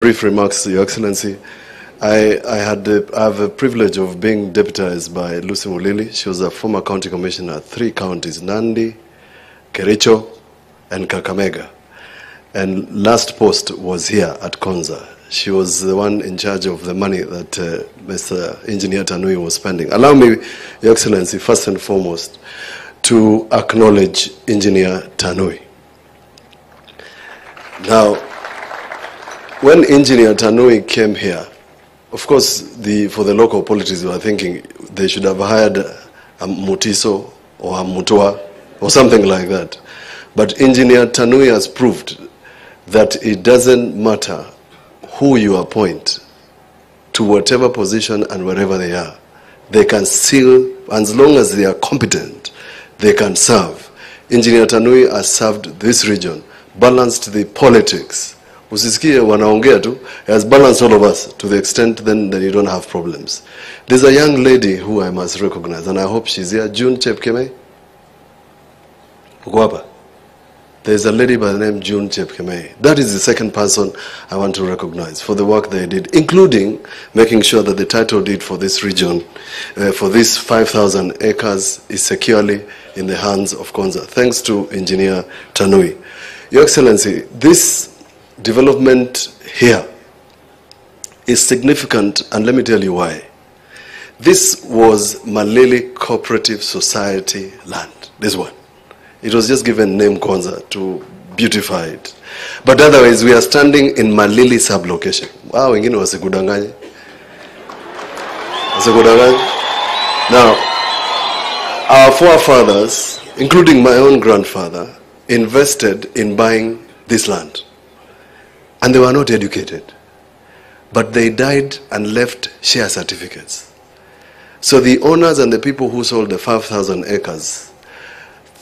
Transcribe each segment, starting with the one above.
Brief remarks, Your Excellency. I have the privilege of being deputized by Lucy Mulili. She was a former county commissioner at 3 counties, Nandi, Kericho, and Kakamega. And last post was here at Konza. She was the one in charge of the money that Mr. Engineer Tanui was spending. Allow me, Your Excellency, first and foremost, to acknowledge Engineer Tanui. Now, when Engineer Tanui came here, of course, for the local politics, we were thinking they should have hired a Mutiso or a Mutua or something like that. But Engineer Tanui has proved that it doesn't matter who you appoint to whatever position and wherever they are. They can still, as long as they are competent, they can serve. Engineer Tanui has served this region, balanced the politics. Usisikie wanaongea tu, has balanced all of us to the extent then you don't have problems. There's a young lady who I must recognize, and I hope she's here, June Chepkemei. Ukwapa. There's a lady by the name June Chepkemei. That is the second person I want to recognize for the work they did, including making sure that the title deed for this region, for this 5,000 acres, is securely in the hands of Konza. Thanks to Engineer Tanui. Your Excellency, this development here is significant, and let me tell you why. This was Malili Cooperative Society land, this one. It was just given name Konza to beautify it. But otherwise, we are standing in Malili sublocation. Wow, wengine wasikudanganye. Wasikudanganye. Now, our forefathers, including my own grandfather, invested in buying this land. And they were not educated. But they died and left share certificates. So the owners and the people who sold the 5,000 acres,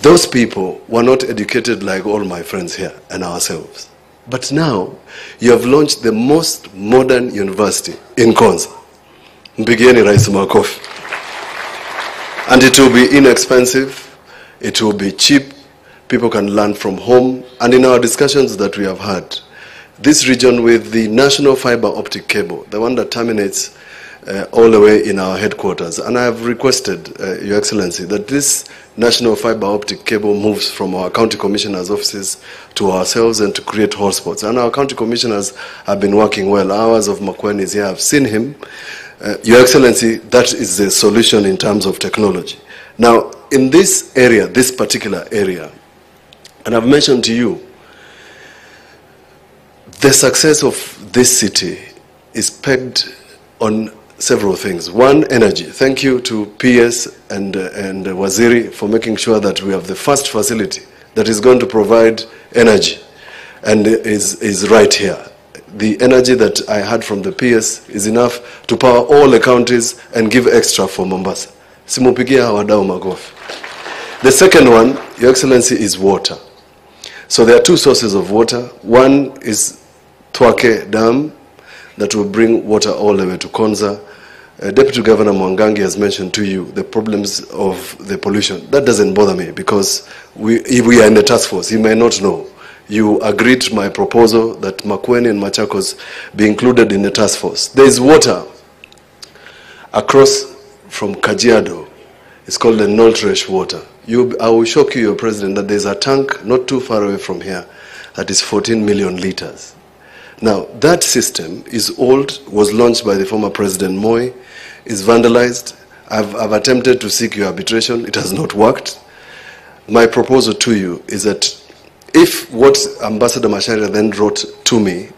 those people were not educated like all my friends here and ourselves. But now, you have launched the most modern university in Konza. Mpigieni Rais makofi. And it will be inexpensive, it will be cheap, people can learn from home. And in our discussions that we have had, this region with the national fiber optic cable, the one that terminates all the way in our headquarters. And I have requested, Your Excellency, that this national fiber optic cable moves from our county commissioners' offices to ourselves and to create hotspots. And our county commissioners have been working well. Ours of Makueni is here. I've seen him. Your Excellency, that is the solution in terms of technology. Now, in this area, this particular area, and I've mentioned to you, the success of this city is pegged on several things. One, energy. Thank you to PS and Waziri for making sure that we have the first facility that is going to provide energy and is right here. The energy that I had from the PS is enough to power all the counties and give extra for Mombasa. Simupigia hawadau makofi. The second one, Your Excellency, is water. So there are two sources of water. One is Twake Dam that will bring water all the way to Konza. Deputy Governor Mwangangi has mentioned to you the problems of the pollution. That doesn't bother me because if we are in the task force, you may not know. You agreed to my proposal that Makueni and Machakos be included in the task force. There is water across from Kajiado. It's called the Noltresh water. I will shock you, Your President, that there's a tank not too far away from here that is 14 million liters. Now, that system is old, was launched by the former President Moi, is vandalized. I've attempted to seek your arbitration. It has not worked. My proposal to you is that if what Ambassador Macharia then wrote to me,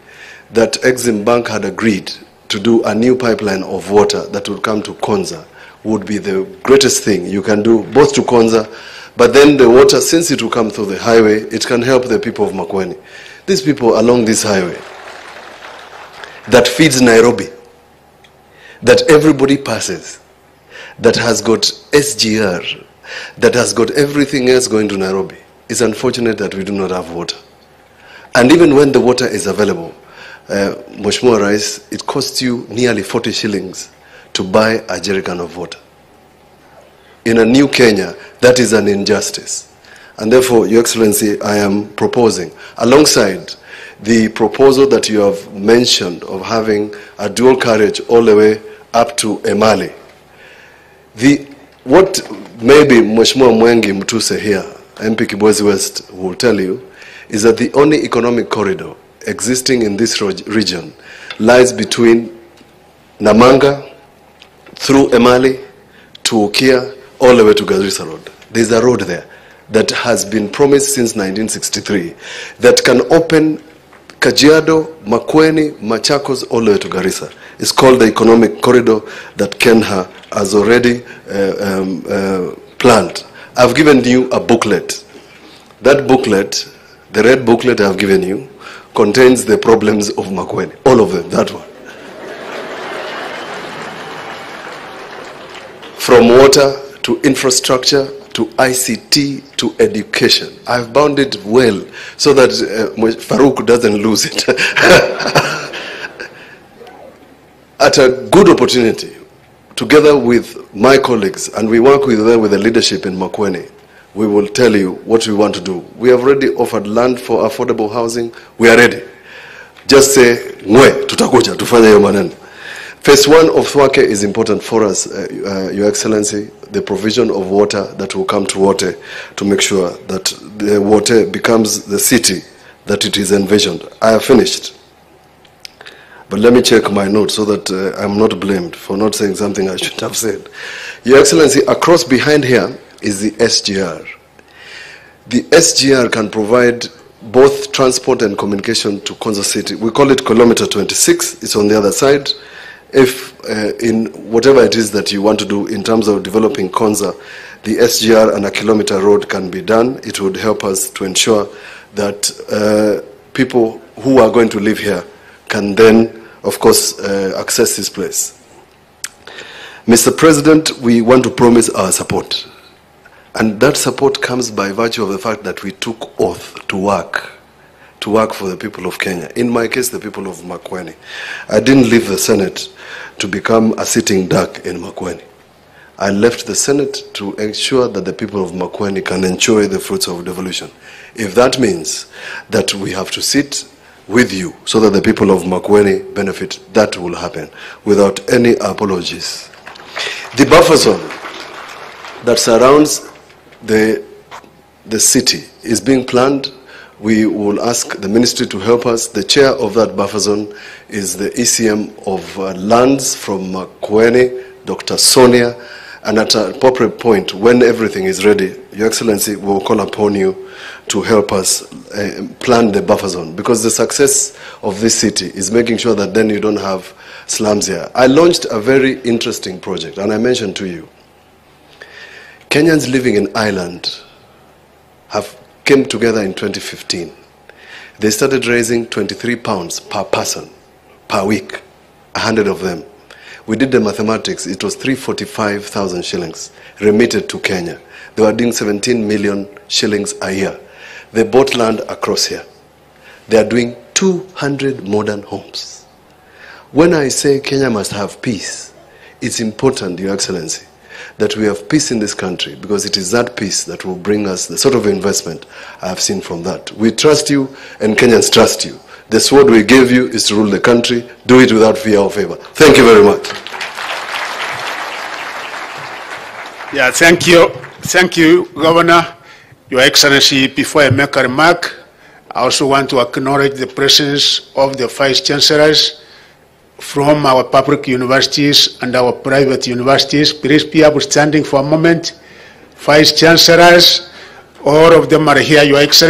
that Exim Bank had agreed to do a new pipeline of water that would come to Konza, would be the greatest thing you can do, both to Konza, but then the water, since it will come through the highway, it can help the people of Makueni. These people along this highway that feeds Nairobi, that everybody passes, that has got SGR, that has got everything else going to Nairobi. It's unfortunate that we do not have water. And even when the water is available, Mheshimiwa Rais, it costs you nearly 40 shillings to buy a jerrycan of water. In a new Kenya, that is an injustice. And therefore, Your Excellency, I am proposing, alongside the proposal that you have mentioned of having a dual carriage all the way up to Mahali. What maybe Mheshimiwa Mwengi Mtuse here, MP Kibwezi West, will tell you is that the only economic corridor existing in this region lies between Namanga, through Mahali, to Okia, all the way to Garissa Road. There's a road there that has been promised since 1963 that can open Kajiado, Makueni, Machakos, all the way to Garissa. It's called the economic corridor that Kenya has already planned. I've given you a booklet. That booklet, the red booklet I've given you, contains the problems of Makueni. All of them, that one. From water to infrastructure to ICT to education. I've bound it well so that Farouk doesn't lose it. At a good opportunity, together with my colleagues, and we work with them with the leadership in Makueni, we will tell you what we want to do. We have already offered land for affordable housing. We are ready. Just say, "Ngwe, tutakuja, tufanye hiyo maneno." Phase 1 of Thwake is important for us, Your Excellency, the provision of water that will come to Wote to make sure that the Wote becomes the city that it is envisioned. I have finished. But let me check my notes so that I'm not blamed for not saying something I should have said. Your Excellency, across behind here is the SGR. The SGR can provide both transport and communication to Konza City. We call it kilometer 26. It's on the other side. If in whatever it is that you want to do in terms of developing Konza, the SGR and a kilometer road can be done. It would help us to ensure that people who are going to live here can then, of course, access this place. Mr. President, we want to promise our support. And that support comes by virtue of the fact that we took oath to work for the people of Kenya. In my case, the people of Makueni. I didn't leave the Senate to become a sitting duck in Makueni. I left the Senate to ensure that the people of Makueni can enjoy the fruits of devolution. If that means that we have to sit with you so that the people of Makueni benefit, that will happen without any apologies. The buffer zone that surrounds the city is being planned. We will ask the ministry to help us. The chair of that buffer zone is the ECM of lands from Makueni, Dr. Sonia, and at an appropriate point, when everything is ready, Your Excellency, we will call upon you to help us plan the buffer zone, because the success of this city is making sure that then you don't have slums here. I launched a very interesting project, and I mentioned to you, Kenyans living in Ireland came together in 2015. They started raising 23 pounds per person, per week, 100 of them. We did the mathematics. It was 345,000 shillings remitted to Kenya. They were doing 17 million shillings a year. They bought land across here. They are doing 200 modern homes. When I say Kenya must have peace, it's important, Your Excellency, that we have peace in this country, because it is that peace that will bring us the sort of investment I have seen from that. We trust you, and Kenyans trust you. The sword we gave you is to rule the country. Do it without fear or favor. Thank you very much. Yeah, thank you. Thank you, Governor. Your Excellency, before I make a remark, I also want to acknowledge the presence of the Vice Chancellors from our public universities and our private universities. Please be upstanding for a moment. Vice Chancellors, all of them are here, Your Excellency.